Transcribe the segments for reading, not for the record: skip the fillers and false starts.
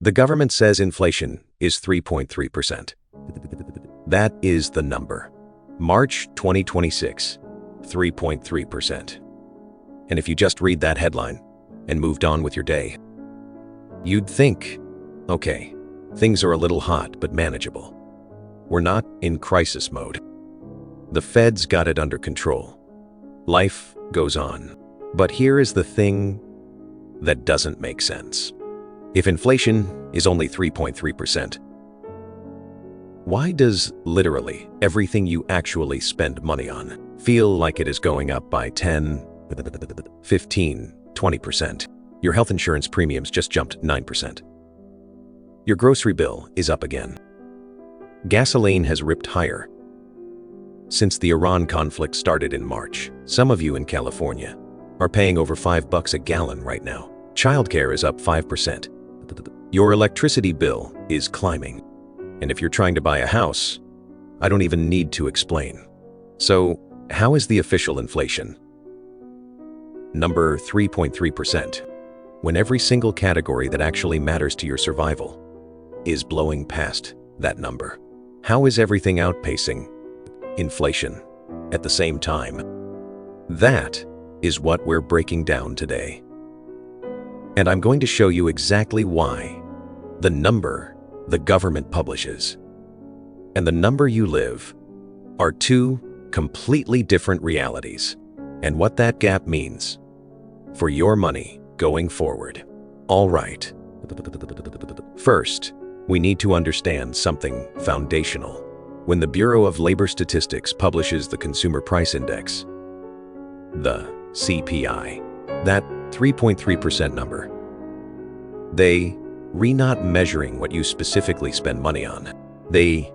The government says inflation is 3.3%. That is the number. March 2026, 3.3%. And if you just read that headline and moved on with your day, you'd think, okay, things are a little hot but manageable. We're not in crisis mode. The Fed's got it under control. Life goes on. But here is the thing that doesn't make sense. If inflation is only 3.3%, why does literally everything you actually spend money on feel like it is going up by 10, 15, 20%? Your health insurance premiums just jumped 9%. Your grocery bill is up again. Gasoline has ripped higher. Since the Iran conflict started in March, some of you in California are paying over $5 a gallon right now. Childcare is up 5%. Your electricity bill is climbing. And if you're trying to buy a house, I don't even need to explain. So, how is the official inflation? Number 3.3%, when every single category that actually matters to your survival is blowing past that number. How is everything outpacing inflation at the same time? That is what we're breaking down today. And I'm going to show you exactly why the number the government publishes and the number you live are two completely different realities, and what that gap means for your money going forward. All right. First, we need to understand something foundational. When the Bureau of Labor Statistics publishes the Consumer Price Index, the CPI, that 3.3% number, they not measuring what you specifically spend money on. They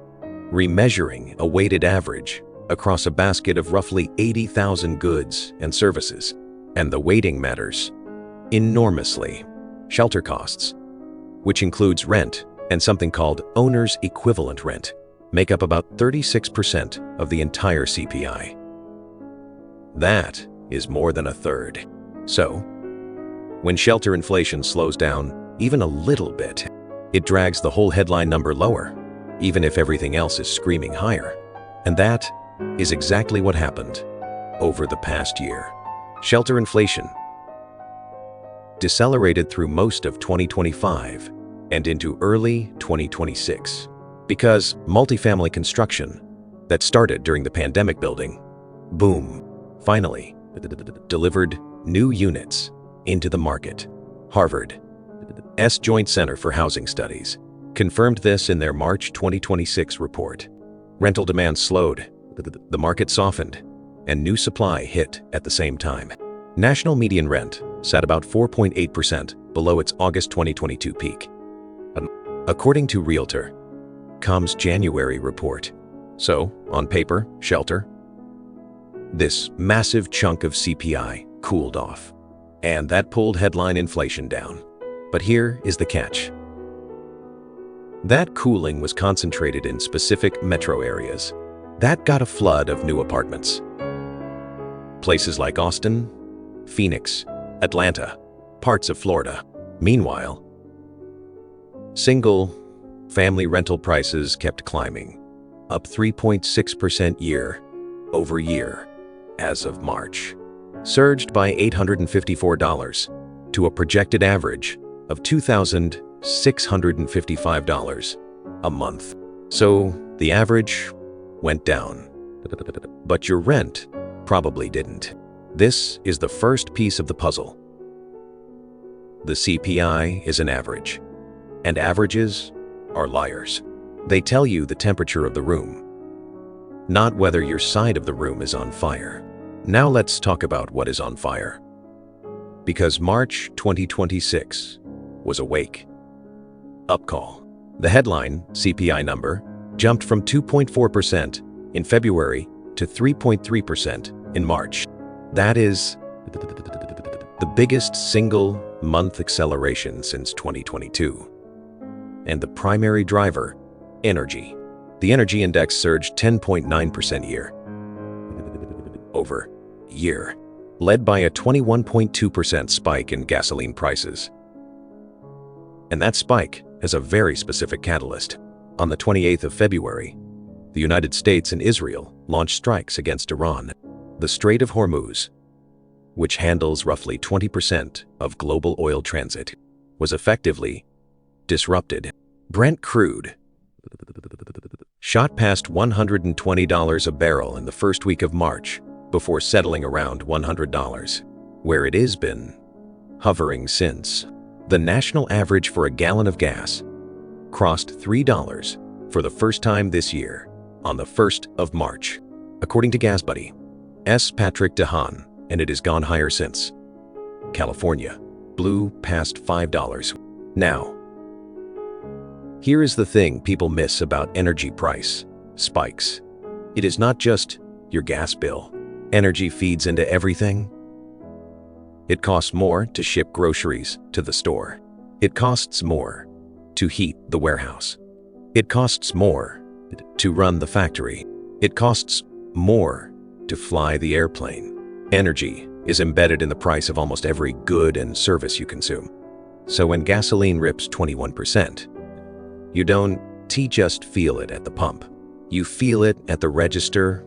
remeasuring a weighted average across a basket of roughly 80,000 goods and services. And the weighting matters enormously. Shelter costs, which includes rent and something called owner's equivalent rent, make up about 36% of the entire CPI. That is more than a third. So, when shelter inflation slows down even a little bit, it drags the whole headline number lower, even if everything else is screaming higher. And that is exactly what happened over the past year. Shelter inflation decelerated through most of 2025 and into early 2026 because multifamily construction that started during the pandemic building, boom, finally delivered new units into the market. Harvard's Joint Center for Housing Studies confirmed this in their March 2026 report. Rental demand slowed, the market softened, and new supply hit at the same time. National median rent sat about 4.8% below its August 2022 peak, according to Realtor.com's January report. So, on paper, shelter, this massive chunk of CPI cooled off, and that pulled headline inflation down. But here is the catch. That cooling was concentrated in specific metro areas. That got a flood of new apartments. Places like Austin, Phoenix, Atlanta, parts of Florida. Meanwhile, single-family rental prices kept climbing, up 3.6% year-over-year as of March, surged by $854 to a projected average of $2,655 a month. So the average went down, but your rent probably didn't. This is the first piece of the puzzle. The CPI is an average, and averages are liars. They tell you the temperature of the room, not whether your side of the room is on fire. Now let's talk about what is on fire. Because March 2026 was a wake-up call. The headline CPI number jumped from 2.4% in February to 3.3% in March. That is the biggest single-month acceleration since 2022. And the primary driver, energy. The energy index surged 10.9% year-over-year, led by a 21.2% spike in gasoline prices. And that spike has a very specific catalyst. On the 28th of February, the United States and Israel launched strikes against Iran. The Strait of Hormuz, which handles roughly 20% of global oil transit, was effectively disrupted. Brent crude shot past $120 a barrel in the first week of March before settling around $100, where it has been hovering since. The national average for a gallon of gas crossed $3 for the first time this year on the 1st of March, according to GasBuddy's Patrick DeHaan, and it has gone higher since. California blew past $5. Now, here is the thing people miss about energy price spikes. It is not just your gas bill. Energy feeds into everything. It costs more to ship groceries to the store. It costs more to heat the warehouse. It costs more to run the factory. It costs more to fly the airplane. Energy is embedded in the price of almost every good and service you consume. So when gasoline rips 21%, you don't just feel it at the pump. You feel it at the register,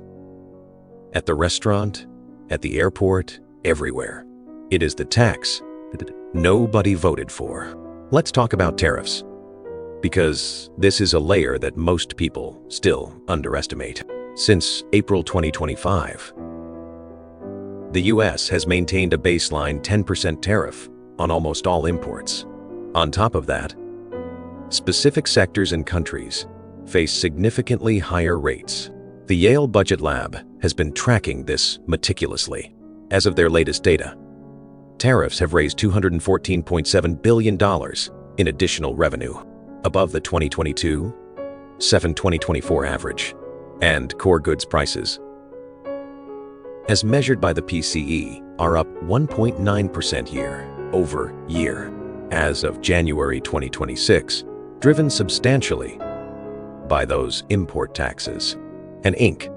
at the restaurant, at the airport, everywhere. It is the tax that nobody voted for. Let's talk about tariffs, because this is a layer that most people still underestimate. Since April 2025, the US has maintained a baseline 10% tariff on almost all imports. On top of that, specific sectors and countries face significantly higher rates. The Yale Budget Lab has been tracking this meticulously. As of their latest data, tariffs have raised $214.7 billion in additional revenue, above the 2022-2024 average, and core goods prices, as measured by the PCE, are up 1.9% year-over-year as of January 2026, driven substantially by those import taxes. An Inc.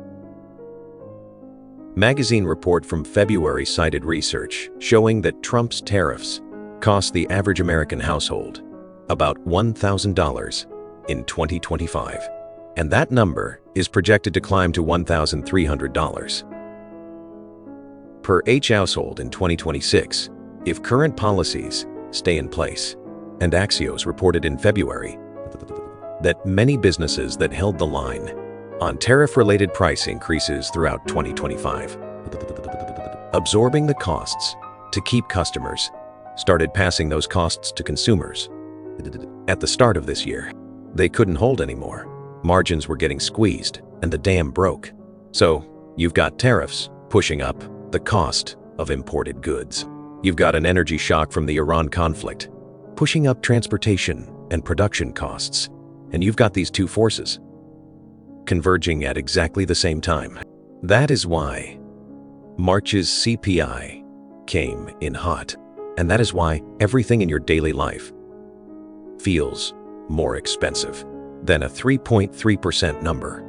magazine report from February cited research showing that Trump's tariffs cost the average American household about $1,000 in 2025, and that number is projected to climb to $1,300 per each household in 2026 if current policies stay in place. And Axios reported in February that many businesses that held the line on tariff-related price increases throughout 2025, absorbing the costs to keep customers, started passing those costs to consumers. At the start of this year, they couldn't hold anymore. Margins were getting squeezed and the dam broke. So you've got tariffs pushing up the cost of imported goods. You've got an energy shock from the Iran conflict, pushing up transportation and production costs. And you've got these two forces converging at exactly the same time. That is why March's CPI came in hot. And that is why everything in your daily life feels more expensive than a 3.3% number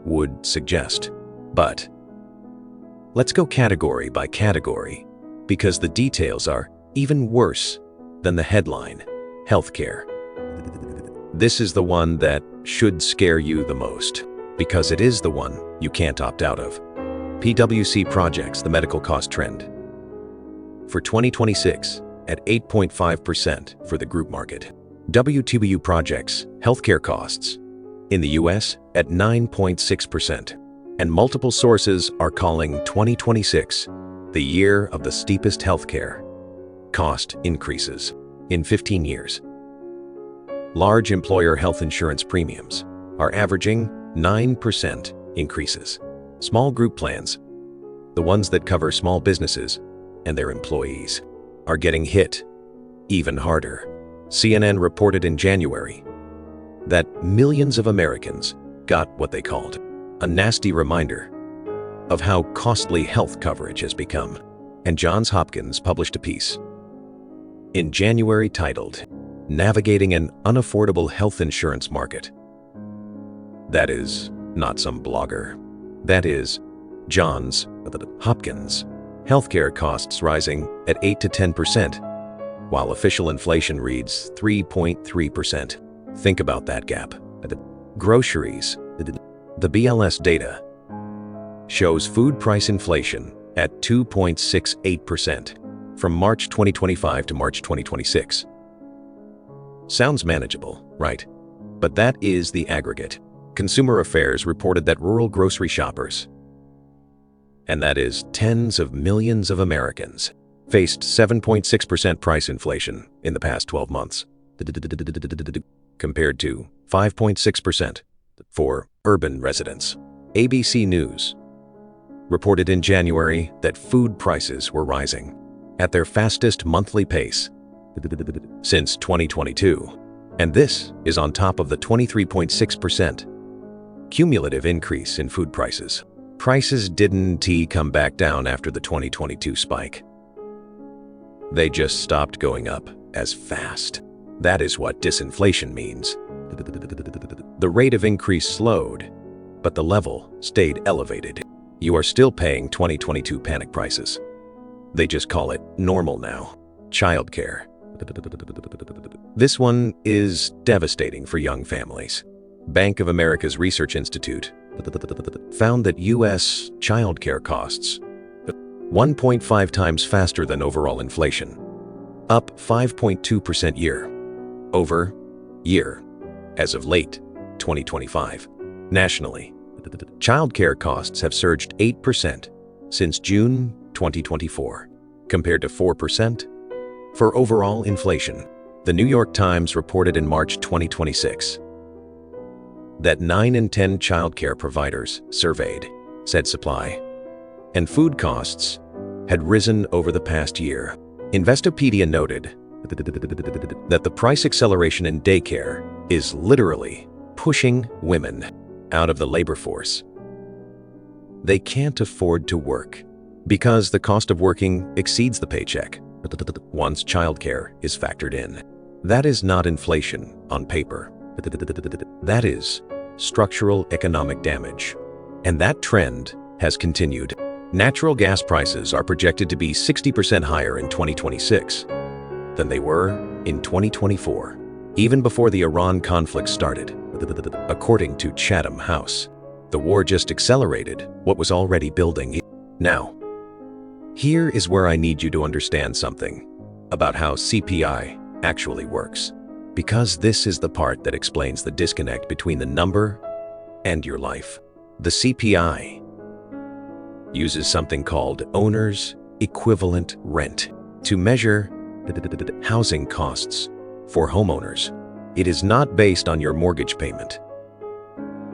would suggest. But let's go category by category, because the details are even worse than the headline: healthcare. This is the one that should scare you the most, because it is the one you can't opt out of. PwC projects the medical cost trend for 2026 at 8.5% for the group market. WTBU projects healthcare costs in the US at 9.6%, and multiple sources are calling 2026 the year of the steepest healthcare cost increases in 15 years. Large employer health insurance premiums are averaging 9% increases. Small group plans, the ones that cover small businesses and their employees, are getting hit even harder. CNN reported in January that millions of Americans got what they called a nasty reminder of how costly health coverage has become. And Johns Hopkins published a piece in January titled "Navigating an Unaffordable Health Insurance Market." That is not some blogger. That is Johns Hopkins. Healthcare costs rising at 8 to 10% while official inflation reads 3.3%. Think about that gap. Groceries. The BLS data shows food price inflation at 2.68% from March 2025 to March 2026. Sounds manageable, right? But that is the aggregate. Consumer Affairs reported that rural grocery shoppers, and that is tens of millions of Americans, faced 7.6% price inflation in the past 12 months, compared to 5.6% for urban residents. ABC News reported in January that food prices were rising at their fastest monthly pace since 2022. And this is on top of the 23.6% cumulative increase in food prices. Prices didn't come back down after the 2022 spike. They just stopped going up as fast. That is what disinflation means. The rate of increase slowed, but the level stayed elevated. You are still paying 2022 panic prices. They just call it normal now. Childcare. This one is devastating for young families. Bank of America's Research Institute found that U.S. childcare costs 1.5 times faster than overall inflation, up 5.2% year-over-year as of late 2025. Nationally, childcare costs have surged 8% since June 2024, compared to 4% for overall inflation. The New York Times reported in March 2026 that 9 in 10 childcare providers surveyed said supply and food costs had risen over the past year. Investopedia noted that the price acceleration in daycare is literally pushing women out of the labor force. They can't afford to work because the cost of working exceeds the paycheck once childcare is factored in. That is not inflation on paper. That is structural economic damage. And that trend has continued. Natural gas prices are projected to be 60% higher in 2026 than they were in 2024, even before the Iran conflict started. According to Chatham House, the war just accelerated what was already building. Now, here is where I need you to understand something about how CPI actually works, because this is the part that explains the disconnect between the number and your life. The CPI uses something called owner's equivalent rent to measure housing costs for homeowners. It is not based on your mortgage payment.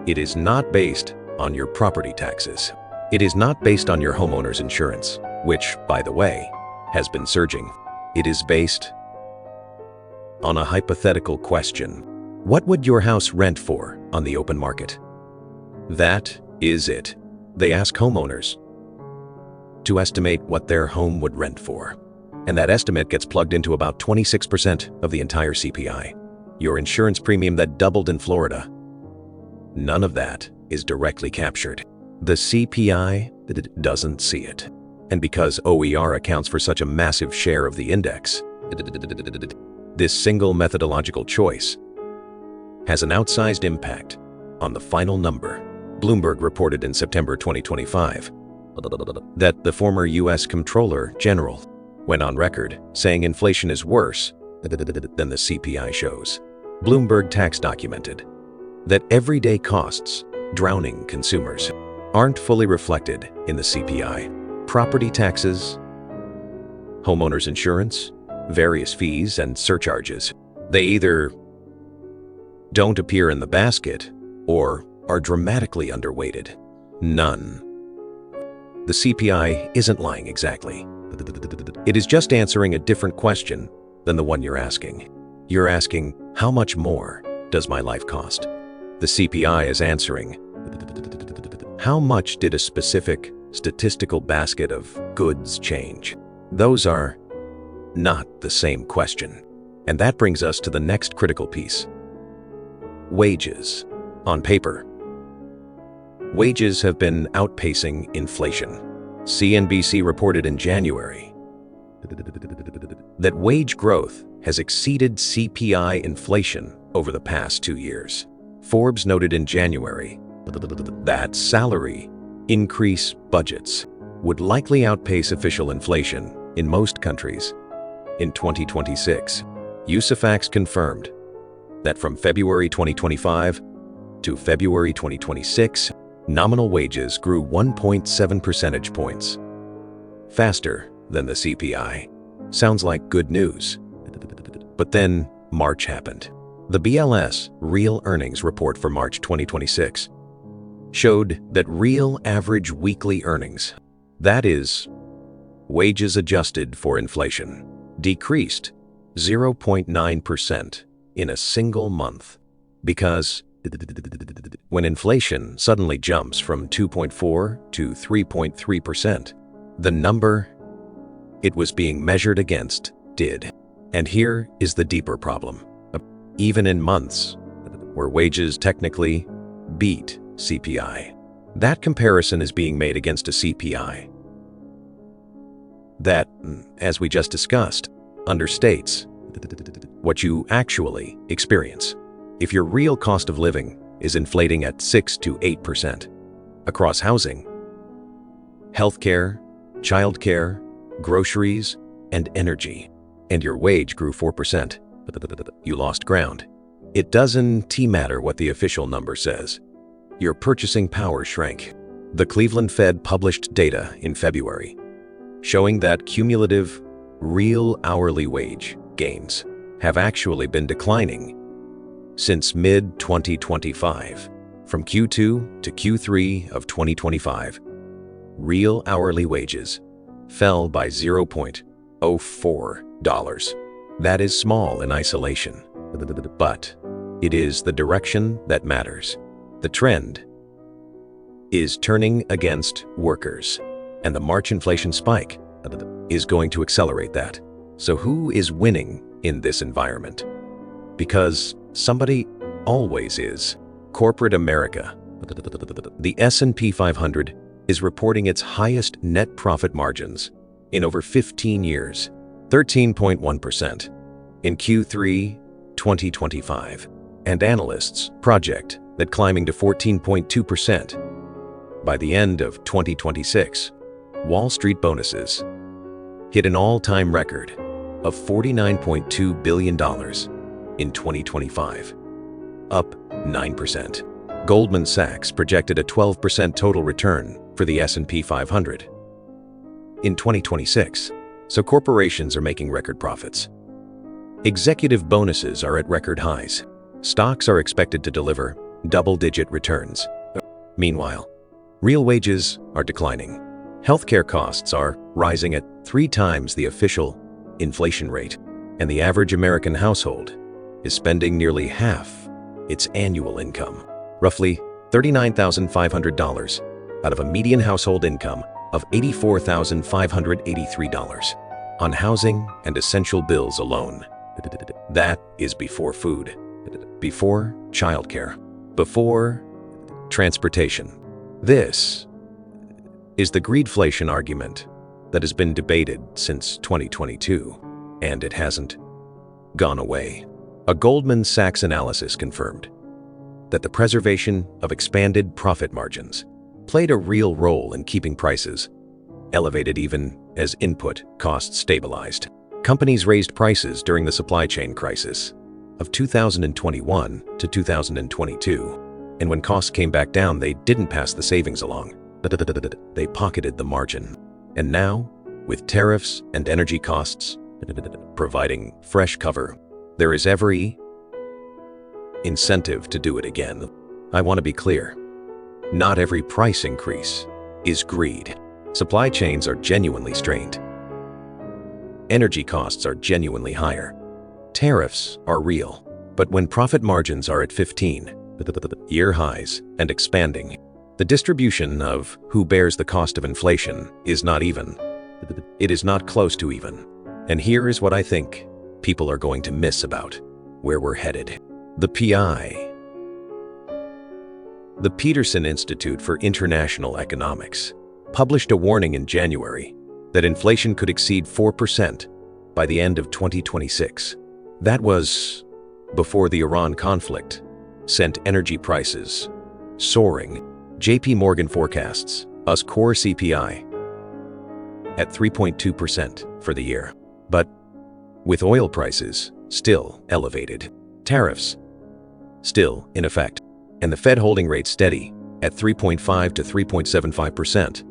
It is not based on your property taxes. It is not based on your homeowner's insurance, which, by the way, has been surging. It is based on a hypothetical question. What would your house rent for on the open market? That is it. They ask homeowners to estimate what their home would rent for, and that estimate gets plugged into about 26% of the entire CPI. Your insurance premium that doubled in Florida, none of that is directly captured. The CPI doesn't see it. And because OER accounts for such a massive share of the index, this single methodological choice has an outsized impact on the final number. Bloomberg reported in September 2025 that the former U.S. Comptroller General went on record saying inflation is worse than the CPI shows. Bloomberg Tax documented that everyday costs drowning consumers aren't fully reflected in the CPI. Property taxes, homeowners insurance, various fees and surcharges. They either don't appear in the basket or are dramatically underweighted. None. The CPI isn't lying exactly. It is just answering a different question than the one you're asking. You're asking, how much more does my life cost? The CPI is answering, how much did a specific statistical basket of goods change? Those are not the same question. And that brings us to the next critical piece. Wages. On paper, wages have been outpacing inflation. CNBC reported in January that wage growth has exceeded CPI inflation over the past 2 years. Forbes noted in January that salary increase budgets would likely outpace official inflation in most countries. In 2026, USAFAX confirmed that from February 2025 to February 2026, nominal wages grew 1.7 percentage points faster than the CPI. Sounds like good news. But then March happened. The BLS Real Earnings Report for March 2026 showed that real average weekly earnings, that is, wages adjusted for inflation, decreased 0.9% in a single month. Because when inflation suddenly jumps from 2.4 to 3.3%, the number it was being measured against did. And here is the deeper problem. Even in months where wages technically beat CPI, that comparison is being made against a CPI that, as we just discussed, understates what you actually experience. If your real cost of living is inflating at 6 to 8% across housing, healthcare, childcare, groceries, and energy, and your wage grew 4%, you lost ground. It doesn't matter what the official number says. Your purchasing power shrank. The Cleveland Fed published data in February showing that cumulative real hourly wage gains have actually been declining since mid-2025. From Q2 to Q3 of 2025, real hourly wages fell by $0.04. That is small in isolation, but it is the direction that matters. The trend is turning against workers, and the March inflation spike is going to accelerate that. So who is winning in this environment? Because somebody always is. Corporate America. The S&P 500 is reporting its highest net profit margins in over 15 years, 13.1% in Q3 2025, and analysts project that climbing to 14.2% by the end of 2026. Wall Street bonuses hit an all-time record of $49.2 billion in 2025, up 9%. Goldman Sachs projected a 12% total return for the S&P 500 in 2026, so corporations are making record profits. Executive bonuses are at record highs. Stocks are expected to deliver double-digit returns. Meanwhile, real wages are declining. Healthcare costs are rising at 3 times the official inflation rate, and the average American household is spending nearly half its annual income, roughly $39,500, out of a median household income of $84,583 on housing and essential bills alone. That is before food, before childcare, before transportation. This is the greedflation argument that has been debated since 2022, and it hasn't gone away. A Goldman Sachs analysis confirmed that the preservation of expanded profit margins played a real role in keeping prices elevated even as input costs stabilized. Companies raised prices during the supply chain crisis of 2021 to 2022, and when costs came back down, they didn't pass the savings along. They pocketed the margin. And now, with tariffs and energy costs providing fresh cover, there is every incentive to do it again. I want to be clear. Not every price increase is greed. Supply chains are genuinely strained. Energy costs are genuinely higher. Tariffs are real. But when profit margins are at 15-year highs and expanding, the distribution of who bears the cost of inflation is not even. It is not close to even. And here is what I think people are going to miss about where we're headed. The PI, the Peterson Institute for International Economics, published a warning in January that inflation could exceed 4% by the end of 2026. That was before the Iran conflict sent energy prices soaring. JP Morgan forecasts us core CPI at 3.2% for the year. But with oil prices still elevated, tariffs still in effect, and the Fed holding rate steady at 3.5 to 3.75%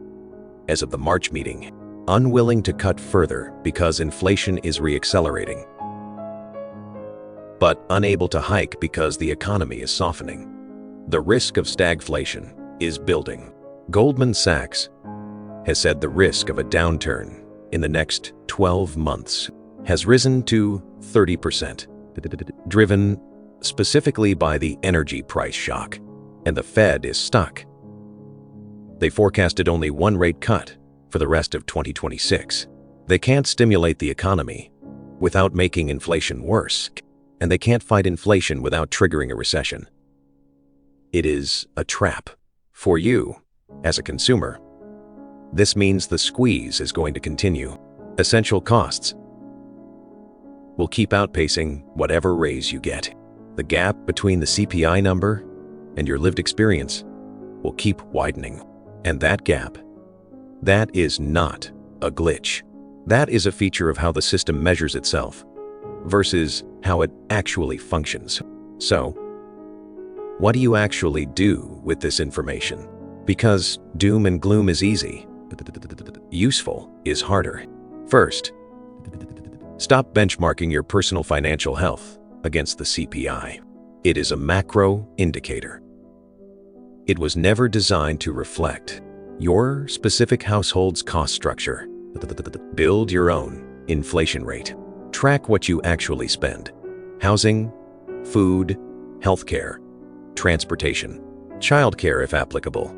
as of the March meeting, unwilling to cut further because inflation is reaccelerating, but unable to hike because the economy is softening. The risk of stagflation is building. Goldman Sachs has said the risk of a downturn in the next 12 months has risen to 30%, driven specifically by the energy price shock, and the Fed is stuck. They forecasted only one rate cut for the rest of 2026. They can't stimulate the economy without making inflation worse, and they can't fight inflation without triggering a recession. It is a trap for you as a consumer. This means the squeeze is going to continue. Essential costs will keep outpacing whatever raise you get. The gap between the CPI number and your lived experience will keep widening. And that gap, that is not a glitch. That is a feature of how the system measures itself versus how it actually functions. So, what do you actually do with this information? Because doom and gloom is easy, useful is harder. First, stop benchmarking your personal financial health against the CPI. It is a macro indicator. It was never designed to reflect your specific household's cost structure. Build your own inflation rate. Track what you actually spend: housing, food, healthcare, transportation, childcare if applicable,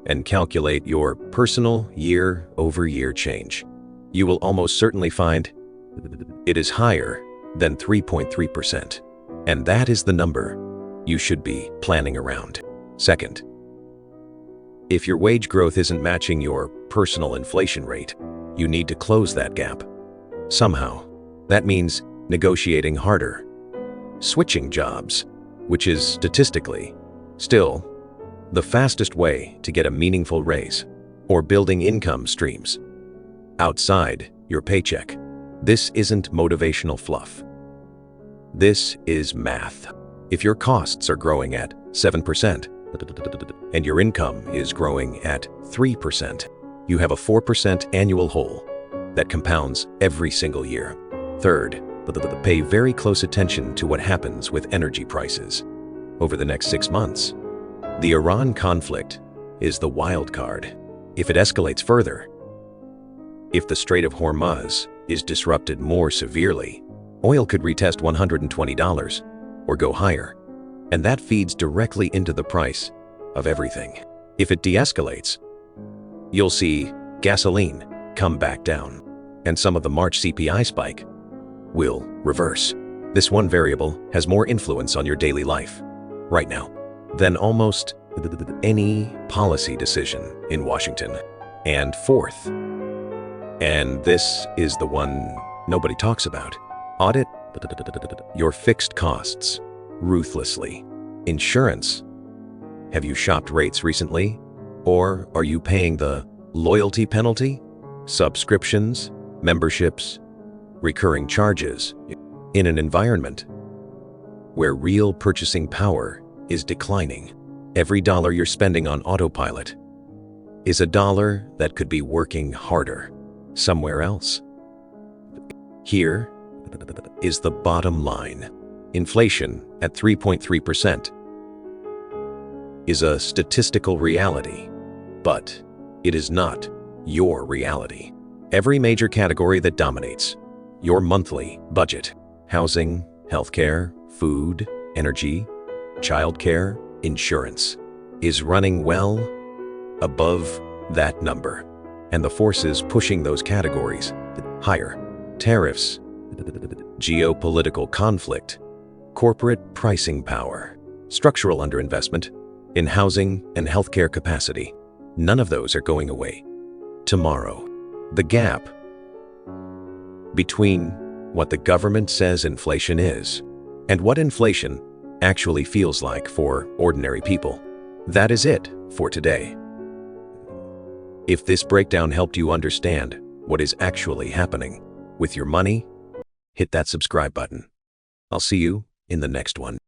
and calculate your personal year-over-year change. You will almost certainly find it is higher than 3.3%, and that is the number you should be planning around. Second, if your wage growth isn't matching your personal inflation rate, you need to close that gap somehow. That means negotiating harder, switching jobs, which is statistically still the fastest way to get a meaningful raise, or building income streams outside your paycheck. This isn't motivational fluff. This is math. If your costs are growing at 7% and your income is growing at 3%, you have a 4% annual hole that compounds every single year. Third, pay very close attention to what happens with energy prices over the next 6 months. The Iran conflict is the wild card. If it escalates further, if the Strait of Hormuz is disrupted more severely, oil could retest $120 or go higher, and that feeds directly into the price of everything. If it de-escalates, you'll see gasoline come back down, and some of the March CPI spike will reverse. This one variable has more influence on your daily life right now than almost any policy decision in Washington. And fourth, and this is the one nobody talks about, audit your fixed costs ruthlessly. Insurance. Have you shopped rates recently? Or are you paying the loyalty penalty? Subscriptions, memberships, recurring charges in an environment where real purchasing power is declining. Every dollar you're spending on autopilot is a dollar that could be working harder somewhere else. Here is the bottom line. Inflation at 3.3% is a statistical reality, but it is not your reality. Every major category that dominates your monthly budget, housing, healthcare, food, energy, childcare, insurance, is running well above that number. And the forces pushing those categories higher: tariffs, geopolitical conflict, corporate pricing power, structural underinvestment in housing and healthcare capacity. None of those are going away tomorrow. The gap between what the government says inflation is and what inflation actually feels like for ordinary people. That is it for today. If this breakdown helped you understand what is actually happening with your money, hit that subscribe button. I'll see you in the next one.